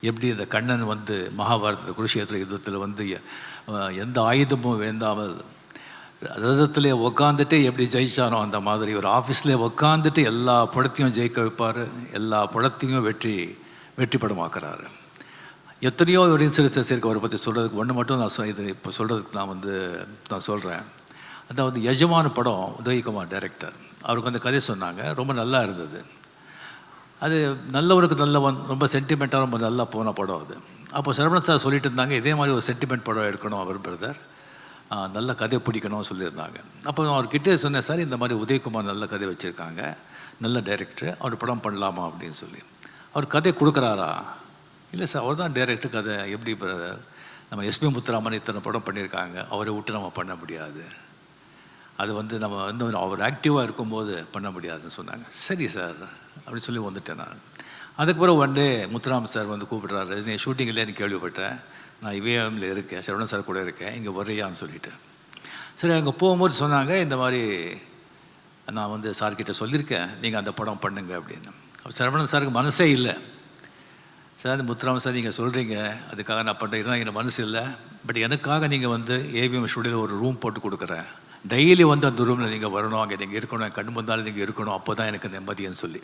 எப்படி இந்த கண்ணன் வந்து மகாபாரத குருஷேத்திர யுத்தத்தில் வந்து எந்த ஆயுதமும் வேண்டாமல் ரதத்திலே உக்காந்துட்டு எப்படி ஜெயிச்சானோ அந்த மாதிரி ஒரு ஆஃபீஸ்லேயே உக்காந்துட்டு எல்லா படத்தையும் ஜெயிக்க வைப்பார், எல்லா படத்தையும் வெற்றி படமாக்குறாரு. எத்தனையோ ஒரு இன்சிடென்ட்ஸ் இருக்குது அவரை பற்றி சொல்கிறதுக்கு. ஒன்று மட்டும் நான் இது இப்போ சொல்கிறதுக்கு நான் சொல்கிறேன். அதாவது எஜமான படம் உதயகுமார் டைரக்டர், அவருக்கு அந்த கதை சொன்னாங்க, ரொம்ப நல்லா இருந்தது. அது நல்லவருக்கு நல்லவன், ரொம்ப சென்டிமெண்ட்டாக ரொம்ப நல்லா போன படம் அது. அப்போ சரவணன் சார் சொல்லிட்டு இருந்தாங்க, இதே மாதிரி ஒரு சென்டிமெண்ட் படம் எடுக்கணும் அவர் பிரதர், நல்ல கதை பிடிக்கணும்னு சொல்லியிருந்தாங்க. அப்போ நான் அவர்கிட்டே சொன்னேன், சார் இந்த மாதிரி உதயகுமார் நல்ல கதை வச்சுருக்காங்க, நல்ல டைரக்டர், அவர் படம் பண்ணலாமா அப்படின்னு சொல்லி. அவர் கதை கொடுக்குறாரா? இல்லை சார், அவர் தான் டைரக்டர், கதை எப்படி பிரதர், நம்ம எஸ்பி முத்துராமன் இத்தனை படம் பண்ணியிருக்காங்க, அவரை விட்டு நம்ம பண்ண முடியாது, அது வந்து நம்ம வந்து அவர் ஆக்டிவாக இருக்கும்போது பண்ண முடியாதுன்னு சொன்னாங்க. சரி சார் அப்படின்னு சொல்லி வந்துட்டேன் நான். அதுக்கப்புறம் ஒன் டே முத்துராமன் சார் வந்து கூப்பிட்றாரு, ரஜினி ஷூட்டிங் இல்லைன்னு கேள்விப்பட்டேன், நான் இவேஎம்ல இருக்கேன், சரவணன் சார் கூட இருக்கேன், இங்கே வரையான்னு சொல்லிவிட்டு. சரி, அங்கே போகும்போது சொன்னாங்க, இந்த மாதிரி நான் வந்து சார்கிட்ட சொல்லியிருக்கேன், நீங்கள் அந்த படம் பண்ணுங்க அப்படின்னு. சரவணன் சாருக்கு மனசே இல்லை. சார் முத்துராமன் சார் நீங்கள் சொல்கிறீங்க, அதுக்காக நான் பண்ணுறேன், எனக்கு மனசு இல்லை, பட் எனக்காக நீங்கள் வந்து ஏவிஎம் ஸ்டுடியோவில் ஒரு ரூம் போட்டு கொடுக்குறேன், டெய்லி வந்து அந்த ரூமில் நீங்கள் வரணும், அங்கே நீங்கள் இருக்கணும், என் கண் முன்னாலும் நீங்கள் இருக்கணும், அப்போ தான் எனக்கு நிம்மதின்னு சொல்லி